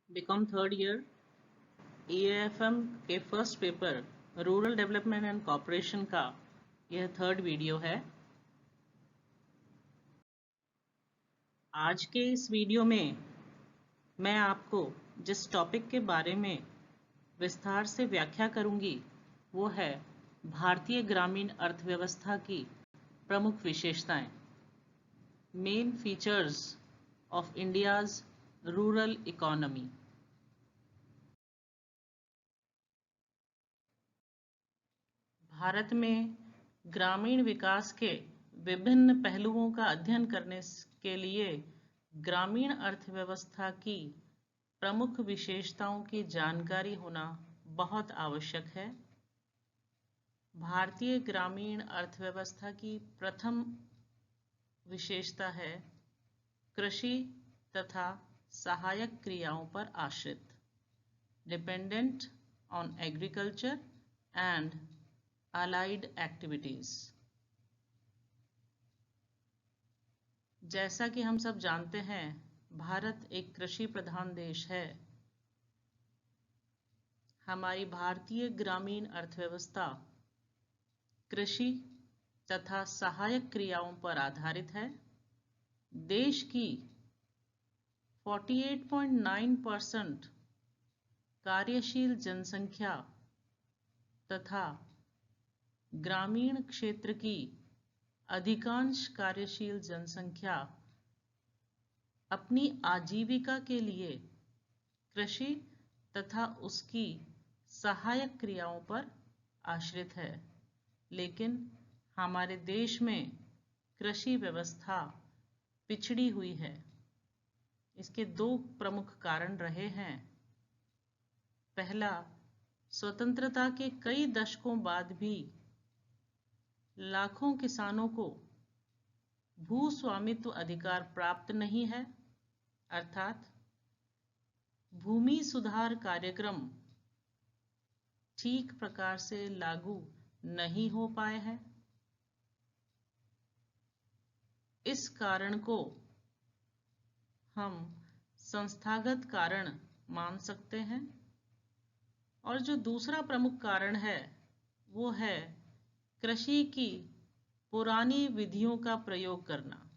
BCom third year EAFM के first paper rural development and corporation का यह third video है। आज के इस वीडियो में मैं आपको जिस टॉपिक के बारे में विस्तार से व्याख्या करूंगी वो है भारतीय ग्रामीण अर्थव्यवस्था की प्रमुख विशेषताएं, main features of India's rural economy. Bharat में ग्रामीण विकास के विभिन्न पहलुओं का अध्ययन करने के लिए ग्रामीण अर्थव्यवस्था की प्रमुख विशेषताओं की जानकारी होना बहुत आवश्यक है। भारतीय ग्रामीण अर्थव्यवस्था की प्रथम विशेषता है कृषि तथा सहायक क्रियाओं पर आश्रित, dependent on agriculture and allied activities। जैसा कि हम सब जानते हैं, भारत एक कृषि प्रधान देश है। हमारी भारतीय ग्रामीण अर्थव्यवस्था कृषि तथा सहायक क्रियाओं पर आधारित है। देश की 48.9% कार्यशील जनसंख्या तथा ग्रामीण क्षेत्र की अधिकांश कार्यशील जनसंख्या अपनी आजीविका के लिए कृषि तथा उसकी सहायक क्रियाओं पर आश्रित है। लेकिन हमारे देश में कृषि व्यवस्था पिछड़ी हुई है। इसके दो प्रमुख कारण रहे हैं। पहला, स्वतंत्रता के कई दशकों बाद भी लाखों किसानों को भू स्वामित्व अधिकार प्राप्त नहीं है, अर्थात भूमि सुधार कार्यक्रम ठीक प्रकार से लागू नहीं हो पाए हैं। इस कारण को हम संस्थागत कारण मान सकते हैं। और जो दूसरा प्रमुख कारण है वो है कृषि की पुरानी विधियों का प्रयोग करना,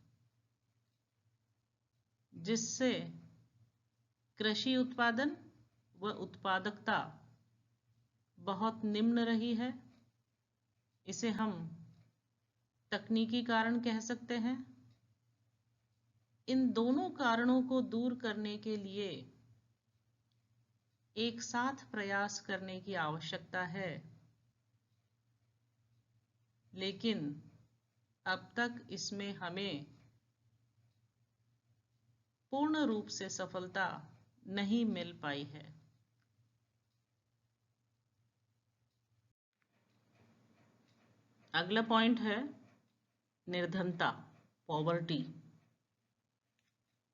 जिससे कृषि उत्पादन व उत्पादकता बहुत निम्न रही है। इसे हम तकनीकी कारण कह सकते हैं। इन दोनों कारणों को दूर करने के लिए एक साथ प्रयास करने की आवश्यकता है, लेकिन अब तक इसमें हमें पूर्ण रूप से सफलता नहीं मिल पाई है। अगला पॉइंट है निर्धनता, पॉवर्टी।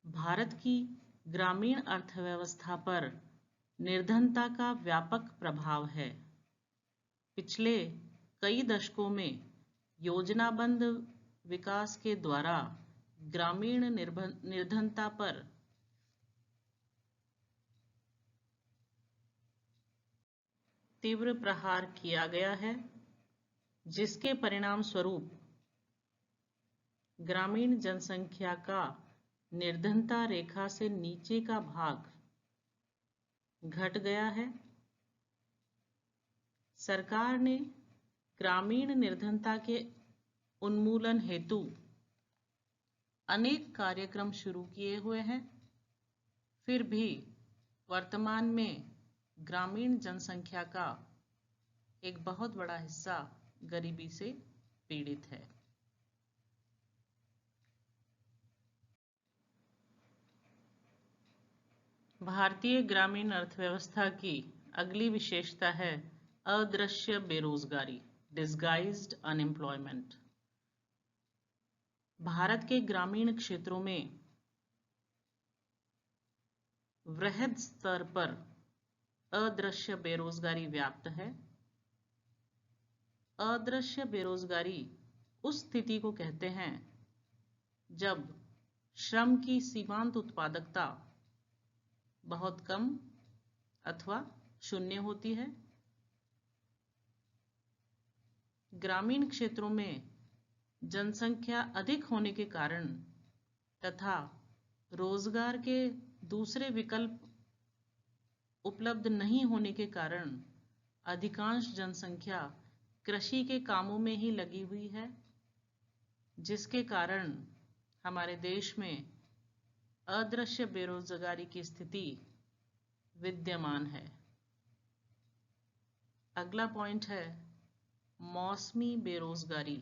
भारत की ग्रामीण अर्थव्यवस्था पर निर्धनता का व्यापक प्रभाव है। पिछले कई दशकों में योजनाबद्ध विकास के द्वारा ग्रामीण निर्धनता पर तीव्र प्रहार किया गया है, जिसके परिणाम स्वरूप ग्रामीण जनसंख्या का निर्धनता रेखा से नीचे का भाग घट गया है। सरकार ने ग्रामीण निर्धनता के उन्मूलन हेतु अनेक कार्यक्रम शुरू किए हुए हैं। फिर भी वर्तमान में ग्रामीण जनसंख्या का एक बहुत बड़ा हिस्सा गरीबी से पीड़ित है। भारतीय ग्रामीण अर्थव्यवस्था की अगली विशेषता है अदृश्य बेरोजगारी, डिस्गाइज्ड अनएम्प्लॉयमेंट। भारत के ग्रामीण क्षेत्रों में वृहद स्तर पर अदृश्य बेरोजगारी व्याप्त है। अदृश्य बेरोजगारी उस स्थिति को कहते हैं जब श्रम की सीमांत उत्पादकता बहुत कम अथवा शून्य होती है। ग्रामीण क्षेत्रों में जनसंख्या अधिक होने के कारण तथा रोजगार के दूसरे विकल्प उपलब्ध नहीं होने के कारण अधिकांश जनसंख्या कृषि के कामों में ही लगी हुई है, जिसके कारण हमारे देश में अदृश्य बेरोजगारी की स्थिति विद्यमान है। अगला पॉइंट है मौसमी बेरोजगारी,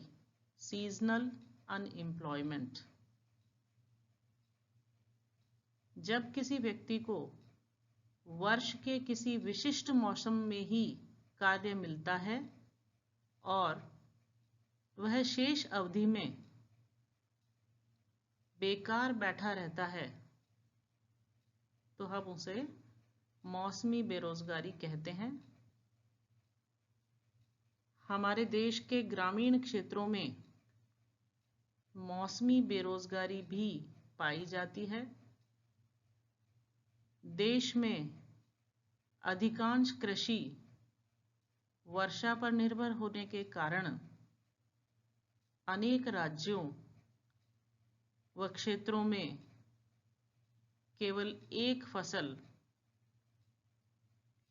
सीजनल अनएम्प्लॉयमेंट। जब किसी व्यक्ति को वर्ष के किसी विशिष्ट मौसम में ही कार्य मिलता है और वह शेष अवधि में बेकार बैठा रहता है, तो हम उसे मौसमी बेरोजगारी कहते हैं। हमारे देश के ग्रामीण क्षेत्रों में मौसमी बेरोजगारी भी पाई जाती है। देश में अधिकांश कृषि वर्षा पर निर्भर होने के कारण अनेक राज्यों व क्षेत्रों में केवल एक फसल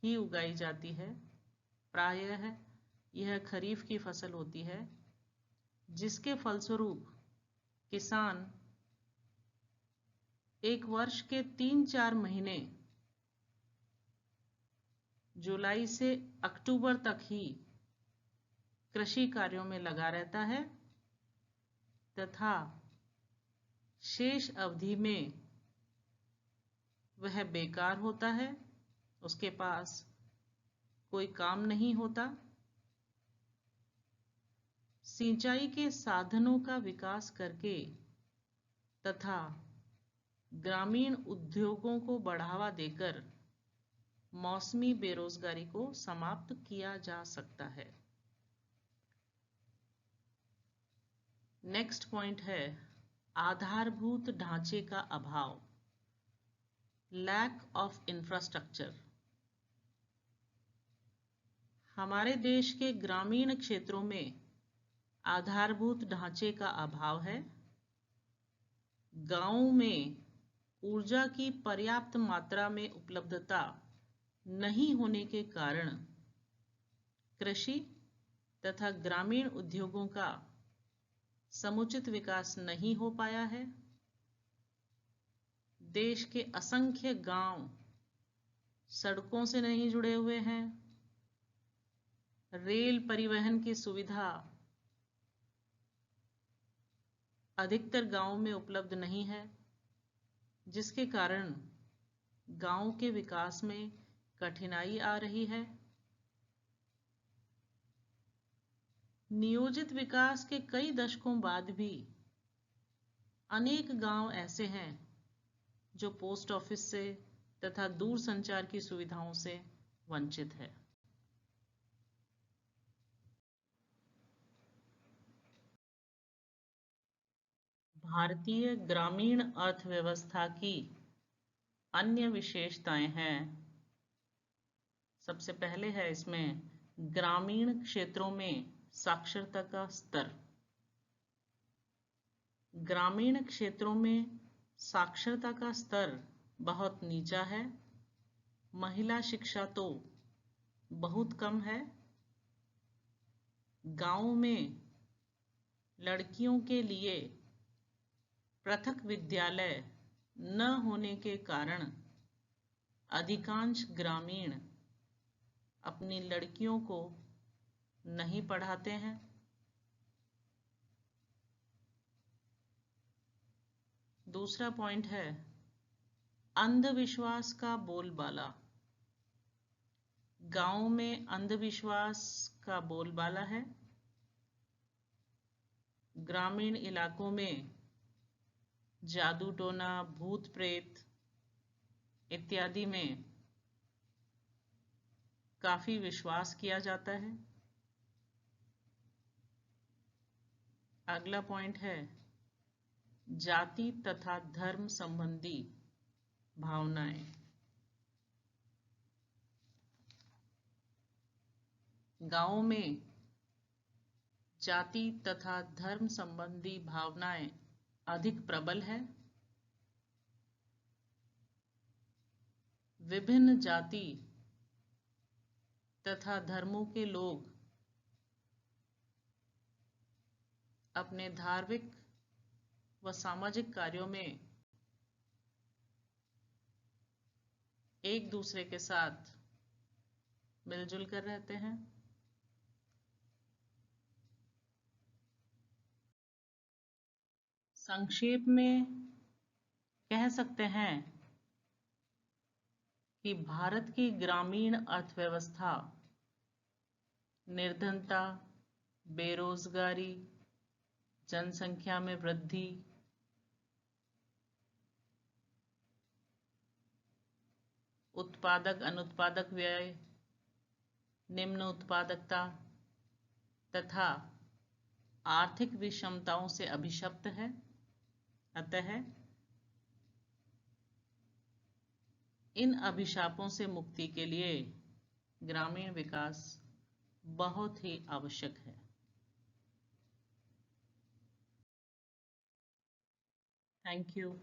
ही उगाई जाती है। प्रायः यह खरीफ की फसल होती है, जिसके फलस्वरूप किसान एक वर्ष के 3-4 महीने जुलाई से अक्टूबर तक ही कृषि कार्यों में लगा रहता है तथा शेष अवधि में वह बेकार होता है, उसके पास कोई काम नहीं होता। सिंचाई के साधनों का विकास करके तथा ग्रामीण उद्योगों को बढ़ावा देकर मौसमी बेरोजगारी को समाप्त किया जा सकता है। नेक्स्ट पॉइंट है आधारभूत ढांचे का अभाव, लैक ऑफ इंफ्रास्ट्रक्चर। हमारे देश के ग्रामीण क्षेत्रों में आधारभूत ढांचे का अभाव है। गांवों में ऊर्जा की पर्याप्त मात्रा में उपलब्धता नहीं होने के कारण कृषि तथा ग्रामीण उद्योगों का समुचित विकास नहीं हो पाया है। देश के असंख्य गांव सड़कों से नहीं जुड़े हुए हैं। रेल परिवहन की सुविधा अधिकतर गांवों में उपलब्ध नहीं है, जिसके कारण गांव के विकास में कठिनाई आ रही है। नियोजित विकास के कई दशकों बाद भी अनेक गांव ऐसे हैं जो पोस्ट ऑफिस से तथा दूर संचार की सुविधाओं से वंचित है। भारतीय ग्रामीण अर्थव्यवस्था की अन्य विशेषताएं हैं। सबसे पहले है इसमें ग्रामीण क्षेत्रों में साक्षरता का स्तर। ग्रामीण क्षेत्रों में साक्षरता का स्तर बहुत नीचा है। महिला शिक्षा तो बहुत कम है। गांव में लड़कियों के लिए पृथक विद्यालय न होने के कारण अधिकांश ग्रामीण अपनी लड़कियों को नहीं पढ़ाते हैं। दूसरा पॉइंट है अंधविश्वास का बोलबाला। गांव में अंधविश्वास का बोलबाला है। ग्रामीण इलाकों में जादू टोना, भूत प्रेत इत्यादि में काफी विश्वास किया जाता है। अगला पॉइंट है जाति तथा धर्म संबंधी भावनाएं। गांवों में जाति तथा धर्म संबंधी भावनाएं अधिक प्रबल है। विभिन्न जाति तथा धर्मों के लोग अपने धार्मिक व सामाजिक कार्यों में एक दूसरे के साथ मिलजुल कर रहते हैं। संक्षेप में कह सकते हैं कि भारत की ग्रामीण अर्थव्यवस्था निर्धनता, बेरोजगारी, जनसंख्या में वृद्धि, उत्पादक अनुत्पादक व्यय, निम्न उत्पादकता तथा आर्थिक विषमताओं से अभिशप्त है। अतः इन अभिशापों से मुक्ति के लिए ग्रामीण विकास बहुत ही आवश्यक है। Thank you.